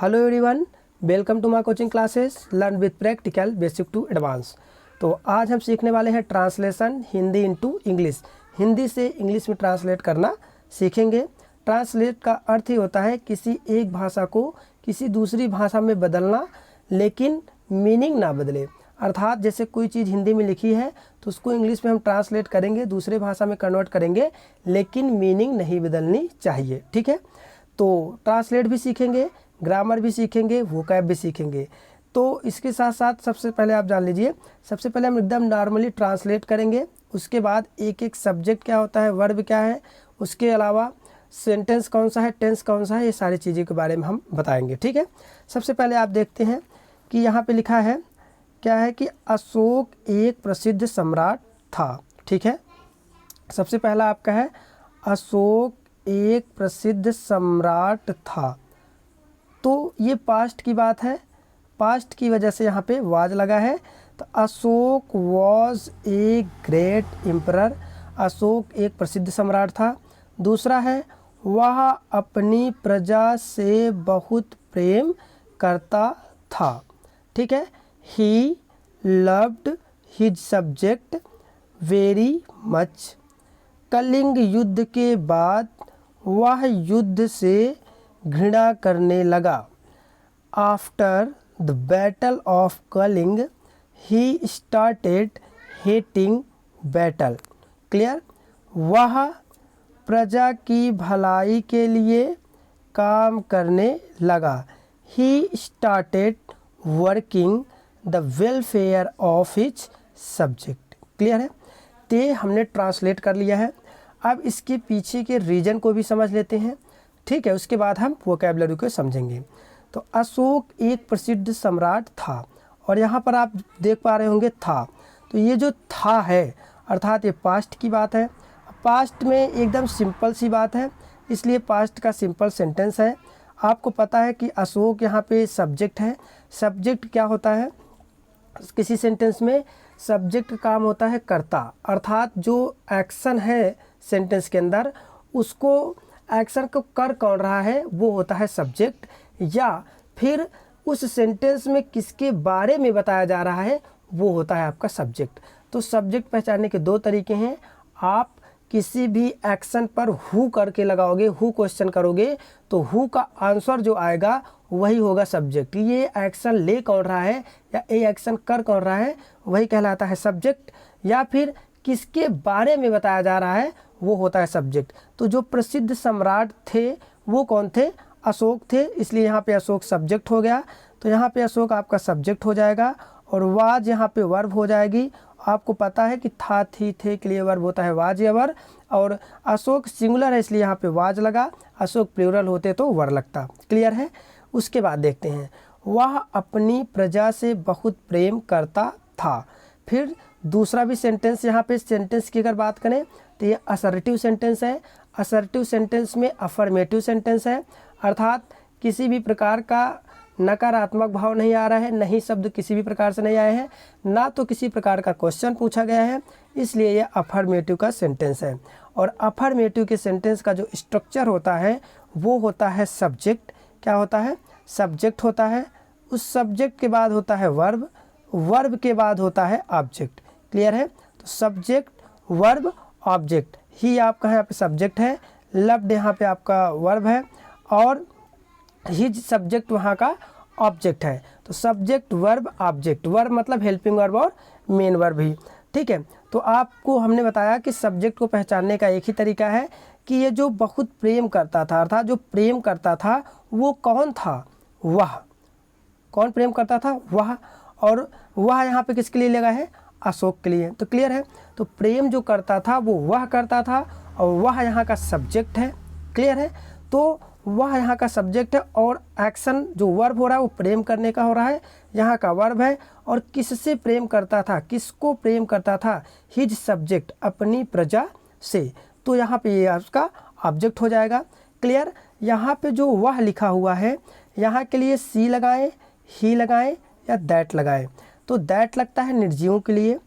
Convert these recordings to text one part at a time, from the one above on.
Hello everyone, welcome to my coaching classes learn with practical basic to advance. तो आज हम सीखने वाले हैं translation Hindi into English. Hindi से इंग्लिश में ट्रांसलेट करना सीखेंगे। ट्रांसलेट का अर्थ ही होता है किसी एक भाषा को किसी दूसरी भाषा में बदलना, लेकिन मीनिंग ना बदले। अर्थात जैसे कोई चीज़ हिंदी में लिखी है तो उसको इंग्लिश में हम ट्रांसलेट करेंगे, दूसरे भाषा में कन्वर्ट करेंगे, लेकिन मीनिंग नहीं बदलनी चाहिए। ठीक है, तो ट्रांसलेट भी सीखेंगे, ग्रामर भी सीखेंगे, वोकैब भी सीखेंगे। तो इसके साथ साथ सबसे पहले आप जान लीजिए, सबसे पहले हम एकदम नॉर्मली ट्रांसलेट करेंगे। उसके बाद एक एक सब्जेक्ट क्या होता है, वर्ब क्या है, उसके अलावा सेंटेंस कौन सा है, टेंस कौन सा है, ये सारी चीज़ों के बारे में हम बताएंगे। ठीक है, सबसे पहले आप देखते हैं कि यहाँ पे लिखा है क्या है कि अशोक एक प्रसिद्ध सम्राट था। ठीक है, सबसे पहला आपका है अशोक एक प्रसिद्ध सम्राट था। तो ये पास्ट की बात है, पास्ट की वजह से यहाँ पे वाज लगा है। तो Ashok was a great emperor, Ashok एक प्रसिद्ध सम्राट था। दूसरा है वह अपनी प्रजा से बहुत प्रेम करता था। ठीक है, he loved his subject very much. Kalinga युद्ध के बाद वह युद्ध से घृणा करने लगा। After the battle of Kalinga he started hating battle. Clear, वह प्रजा की भलाई के लिए काम करने लगा। He started working the welfare of his subject. Clear है, ते हमने ट्रांसलेट कर लिया है। अब इसके पीछे के रीजन को भी समझ लेते हैं। ठीक है, उसके बाद हम वोकैबुलरी को समझेंगे। तो अशोक एक प्रसिद्ध सम्राट था, और यहाँ पर आप देख पा रहे होंगे था। तो ये जो था है अर्थात ये पास्ट की बात है। पास्ट में एकदम सिंपल सी बात है, इसलिए पास्ट का सिंपल सेंटेंस है। आपको पता है कि अशोक यहाँ पे सब्जेक्ट है। सब्जेक्ट क्या होता है किसी सेंटेंस में? सब्जेक्ट काम होता है कर्ता, अर्थात जो एक्शन है सेंटेंस के अंदर, उसको एक्शन को कर कौन रहा है वो होता है सब्जेक्ट, या फिर उस सेंटेंस में किसके बारे में बताया जा रहा है वो होता है आपका सब्जेक्ट। तो सब्जेक्ट पहचानने के दो तरीके हैं। आप किसी भी एक्शन पर हु करके लगाओगे, हु क्वेश्चन करोगे, तो हु का आंसर जो आएगा वही होगा सब्जेक्ट। ये एक्शन ले कौन रहा है या ये एक्शन कर कौन रहा है वही कहलाता है सब्जेक्ट, या फिर किसके बारे में बताया जा रहा है वो होता है सब्जेक्ट। तो जो प्रसिद्ध सम्राट थे वो कौन थे? अशोक थे, इसलिए यहाँ पे अशोक सब्जेक्ट हो गया। तो यहाँ पे अशोक आपका सब्जेक्ट हो जाएगा, और वाज यहाँ पे वर्ब हो जाएगी। आपको पता है कि था, थी, थे के लिए वर्ब होता है वाज या वर, और अशोक सिंगुलर है इसलिए यहाँ पे वाज लगा, अशोक प्लूरल होते तो वर लगता। क्लियर है, उसके बाद देखते हैं वह अपनी प्रजा से बहुत प्रेम करता था। फिर दूसरा भी सेंटेंस, यहाँ पे सेंटेंस की अगर बात करें तो ये असर्टिव सेंटेंस है। असर्टिव सेंटेंस में अफर्मेटिव सेंटेंस है, अर्थात किसी भी प्रकार का नकारात्मक भाव नहीं आ रहा है, नहीं शब्द किसी भी प्रकार से नहीं आए हैं, ना तो किसी प्रकार का क्वेश्चन पूछा गया है, इसलिए ये अफर्मेटिव का सेंटेंस है। और अफर्मेटिव के सेंटेंस का जो स्ट्रक्चर होता है वो होता है सब्जेक्ट। क्या होता है? सब्जेक्ट होता है, उस सब्जेक्ट के बाद होता है वर्ब, वर्ब के बाद होता है ऑब्जेक्ट। क्लियर है, तो सब्जेक्ट वर्ब ऑब्जेक्ट, ही आपका यहाँ पे सब्जेक्ट है, लव्ड यहाँ पे आपका वर्ब है, और हिज सब्जेक्ट वहाँ का ऑब्जेक्ट है। तो सब्जेक्ट वर्ब ऑब्जेक्ट, वर्ब मतलब हेल्पिंग वर्ब और मेन वर्ब ही। ठीक है, तो आपको हमने बताया कि सब्जेक्ट को पहचानने का एक ही तरीका है कि ये जो बहुत प्रेम करता था, अर्थात जो प्रेम करता था वो कौन था? वह। कौन प्रेम करता था? वह। और वह यहाँ पे किसके लिए लगा है? अशोक के लिए। तो क्लियर है, तो प्रेम जो करता था वो वह करता था, और वह यहाँ का सब्जेक्ट है। क्लियर है, तो वह यहाँ का सब्जेक्ट है, और एक्शन जो वर्ब हो रहा है वो प्रेम करने का हो रहा है, यहाँ का वर्ब है। और किससे प्रेम करता था, किसको प्रेम करता था? हिज सब्जेक्ट, अपनी प्रजा से। तो यहाँ पे ये उसका ऑब्जेक्ट हो जाएगा। क्लियर, यहाँ पे जो वह लिखा हुआ है यहाँ के लिए सी लगाएं, ही लगाएं या दैट लगाएं। तो दैट लगता है निर्जीवों के लिए,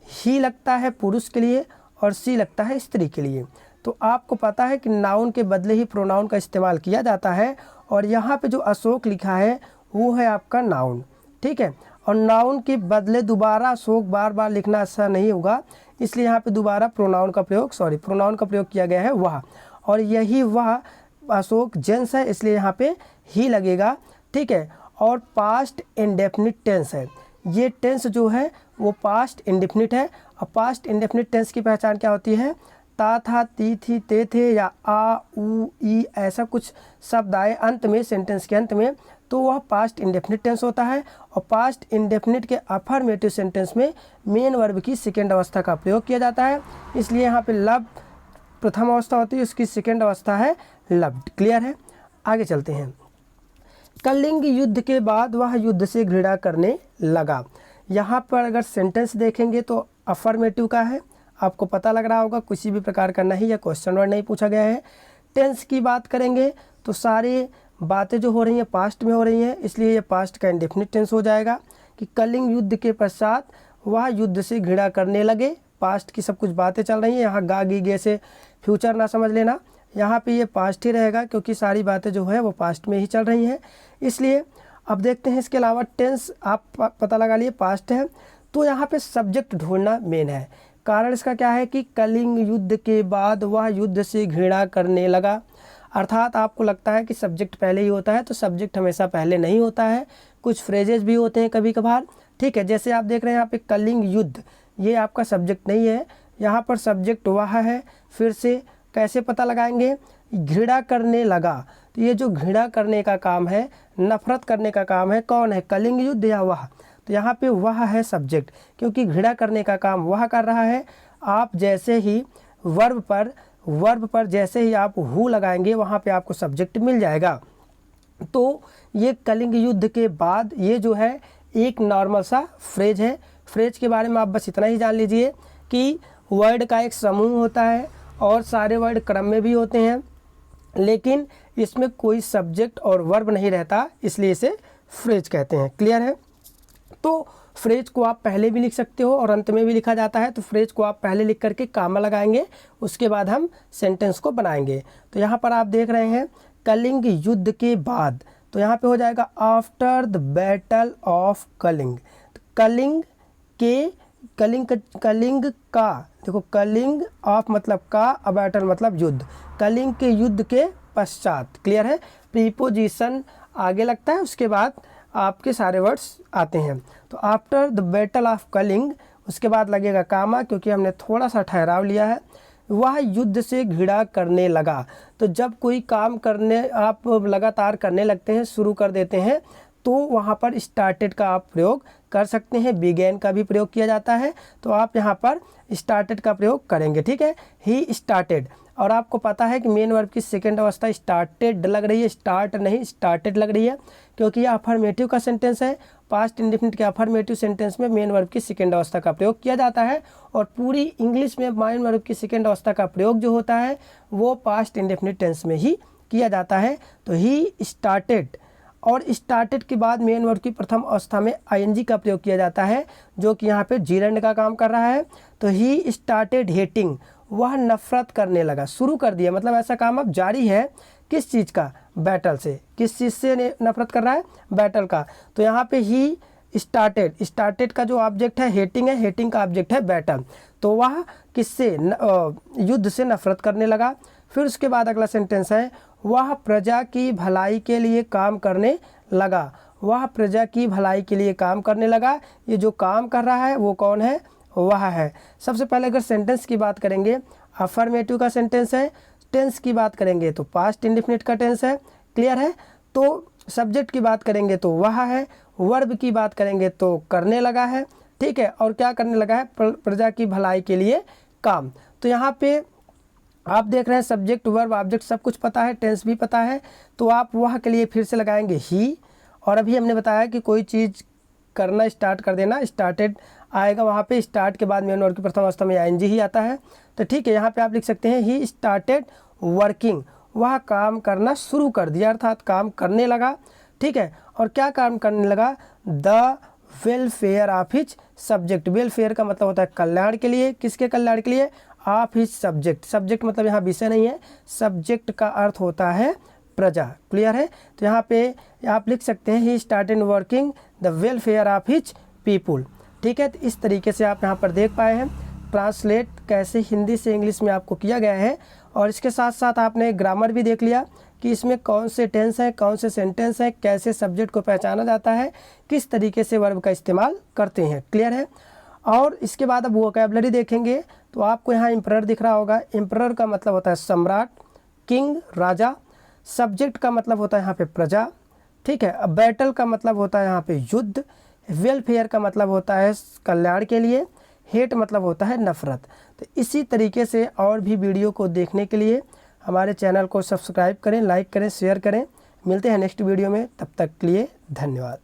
ही लगता है पुरुष के लिए, और सी लगता है स्त्री के लिए। तो आपको पता है कि नाउन के बदले ही प्रोनाउन का इस्तेमाल किया जाता है, और यहाँ पे जो अशोक लिखा है वो है आपका नाउन, ठीक है। और नाउन के बदले दोबारा अशोक बार बार लिखना अच्छा नहीं होगा, इसलिए यहाँ पे दोबारा प्रोनाउन का प्रयोग किया गया है वह, और यही वह अशोक जेंट्स है इसलिए यहाँ पे ही लगेगा, ठीक है। और पास्ट इंडेफिनिट टेंस है, ये टेंस जो है वो पास्ट इंडेफिनिट है। और पास्ट इंडेफिनिट टेंस की पहचान क्या होती है? ता था, ती थी, ते थे या आ उ ई ऐसा कुछ शब्द आए अंत में, सेंटेंस के अंत में, तो वह पास्ट इंडेफिनिट टेंस होता है। और पास्ट इंडेफिनिट के अफर्मेटिव सेंटेंस में मेन वर्ब की सेकेंड अवस्था का प्रयोग किया जाता है, इसलिए यहाँ पे लव प्रथम अवस्था होती है, उसकी सेकेंड अवस्था है लव्ड। क्लियर है? आगे चलते हैं। कलिंग युद्ध के बाद वह युद्ध से घृणा करने लगा। यहाँ पर अगर सेंटेंस देखेंगे तो अफर्मेटिव का है, आपको पता लग रहा होगा, किसी भी प्रकार का नहीं या क्वेश्चन वर्ड नहीं पूछा गया है। टेंस की बात करेंगे तो सारी बातें जो हो रही हैं पास्ट में हो रही हैं, इसलिए ये पास्ट का इंडेफिनिट टेंस हो जाएगा कि कलिंग युद्ध के पश्चात वह युद्ध से घृणा करने लगे। पास्ट की सब कुछ बातें चल रही हैं, यहाँ गा गी गे से फ्यूचर ना समझ लेना, यहाँ पे ये पास्ट ही रहेगा क्योंकि सारी बातें जो है वो पास्ट में ही चल रही हैं। इसलिए अब देखते हैं इसके अलावा टेंस आप पता लगा लिए पास्ट है, तो यहाँ पे सब्जेक्ट ढूंढना मेन है। कारण इसका क्या है कि कलिंग युद्ध के बाद वह युद्ध से घृणा करने लगा, अर्थात आपको लगता है कि सब्जेक्ट पहले ही होता है, तो सब्जेक्ट हमेशा पहले नहीं होता है, कुछ फ्रेजेस भी होते हैं कभी कभार, ठीक है। जैसे आप देख रहे हैं यहाँ पे कलिंग युद्ध, ये आपका सब्जेक्ट नहीं है, यहाँ पर सब्जेक्ट वह है। फिर से कैसे पता लगाएंगे? घृणा करने लगा, तो ये जो घृणा करने का काम है, नफरत करने का काम है, कौन है? कलिंग युद्ध या वह? तो यहाँ पे वह है सब्जेक्ट, क्योंकि घृणा करने का काम वह कर रहा है। आप जैसे ही वर्ब पर जैसे ही आप हु लगाएंगे वहाँ पे आपको सब्जेक्ट मिल जाएगा। तो ये कलिंग युद्ध के बाद ये जो है एक नॉर्मल सा फ्रेज है। फ्रेज के बारे में आप बस इतना ही जान लीजिए कि वर्ड का एक समूह होता है और सारे वर्ड क्रम में भी होते हैं, लेकिन इसमें कोई सब्जेक्ट और वर्ब नहीं रहता, इसलिए इसे फ्रेज कहते हैं। क्लियर है? तो फ्रेज को आप पहले भी लिख सकते हो और अंत में भी लिखा जाता है, तो फ्रेज को आप पहले लिख करके कामा लगाएंगे, उसके बाद हम सेंटेंस को बनाएंगे। तो यहाँ पर आप देख रहे हैं कलिंग युद्ध के बाद, तो यहाँ पे हो जाएगा after the battle of Kalinga. Kalinga का, देखो कलिंग ऑफ मतलब का, बैटल मतलब युद्ध, कलिंग के युद्ध के पश्चात। क्लियर है? प्रीपोजिशन आगे लगता है, उसके बाद आपके सारे वर्ड्स आते हैं। तो after the battle of Kalinga, उसके बाद लगेगा कामा, क्योंकि हमने थोड़ा सा ठहराव लिया है। वह युद्ध से घृणा करने लगा, तो जब कोई काम करने आप लगातार करने लगते हैं, शुरू कर देते हैं, तो वहाँ पर स्टार्टेड का आप प्रयोग कर सकते हैं, बिगेन का भी प्रयोग किया जाता है, तो आप यहाँ पर स्टार्टेड का प्रयोग करेंगे, ठीक है। ही स्टार्टेड, और आपको पता है कि मेन वर्ब की सेकेंड अवस्था स्टार्टेड लग रही है, स्टार्ट नहीं स्टार्टेड लग रही है, क्योंकि यह अफर्मेटिव का सेंटेंस है। पास्ट इंडेफिनिट के अफर्मेटिव सेंटेंस में मेन वर्ब की सेकेंड अवस्था का प्रयोग किया जाता है, और पूरी इंग्लिश में मेन वर्ब की सेकेंड अवस्था का प्रयोग जो होता है वो पास्ट इंडेफिनिट टेंस में ही किया जाता है। तो ही स्टार्टेड, और स्टार्टेड के बाद मेन वर्ब की प्रथम अवस्था में आईएनजी का प्रयोग किया जाता है, जो कि यहाँ पे जीरंड का काम कर रहा है। तो ही स्टार्टेड हेटिंग, वह नफरत करने लगा, शुरू कर दिया, मतलब ऐसा काम अब जारी है। किस चीज़ का? बैटल से। किस चीज़ से नफरत कर रहा है? बैटल का। तो यहाँ पे ही स्टार्टेड, स्टार्टेड का जो ऑब्जेक्ट है हेटिंग है, हेटिंग का ऑब्जेक्ट है बैटल, तो वह किससे? युद्ध से नफरत करने लगा। फिर उसके बाद अगला सेंटेंस है वह प्रजा की भलाई के लिए काम करने लगा। वह प्रजा की भलाई के लिए काम करने लगा, ये जो काम कर रहा है वो कौन है? वह है। सबसे पहले अगर सेंटेंस की बात करेंगे, अफर्मेटिव का सेंटेंस है। टेंस की बात करेंगे तो पास्ट इंडेफिनिट का टेंस है। क्लियर है? तो सब्जेक्ट की बात करेंगे तो वह है, वर्ब की बात करेंगे तो करने लगा है, ठीक है। और क्या करने लगा है? प्रजा की भलाई के लिए काम। तो यहाँ पे आप देख रहे हैं सब्जेक्ट वर्ब ऑब्जेक्ट सब कुछ पता है, टेंस भी पता है, तो आप वह के लिए फिर से लगाएंगे ही। और अभी हमने बताया कि कोई चीज़ करना स्टार्ट कर देना, स्टार्टेड आएगा, वहाँ पे स्टार्ट के बाद मेन वर्ब की प्रथम अवस्था में आईएनजी ही आता है। तो ठीक है, यहाँ पे आप लिख सकते हैं ही स्टार्टेड वर्किंग, वह काम करना शुरू कर दिया, अर्थात काम करने लगा, ठीक है। और क्या काम करने लगा? The welfare of his subject. Welfare का मतलब होता है कल्याण के लिए। किसके कल्याण के लिए? Of his subject. सब्जेक्ट मतलब यहाँ विषय नहीं है, सब्जेक्ट का अर्थ होता है प्रजा। क्लियर है? तो यहाँ पे आप लिख सकते हैं ही started working the welfare of his people. ठीक है, तो इस तरीके से आप यहाँ पर देख पाए हैं ट्रांसलेट कैसे हिंदी से इंग्लिश में आपको किया गया है। और इसके साथ साथ आपने ग्रामर भी देख लिया कि इसमें कौन से टेंस हैं, कौन से सेंटेंस हैं, कैसे सब्जेक्ट को पहचाना जाता है, किस तरीके से वर्ब का इस्तेमाल करते हैं। क्लियर है? और इसके बाद अब वोकैबुलरी देखेंगे तो आपको यहाँ एम्परर दिख रहा होगा। एम्परर का मतलब होता है सम्राट, किंग राजा। सब्जेक्ट का मतलब होता है यहाँ पे प्रजा। ठीक है, अब बैटल का मतलब होता है यहाँ पे युद्ध। वेलफेयर का मतलब होता है कल्याण के लिए। हेट मतलब होता है नफ़रत। तो इसी तरीके से और भी वीडियो को देखने के लिए हमारे चैनल को सब्सक्राइब करें, लाइक करें, शेयर करें। मिलते हैं नेक्स्ट वीडियो में, तब तक के लिए धन्यवाद।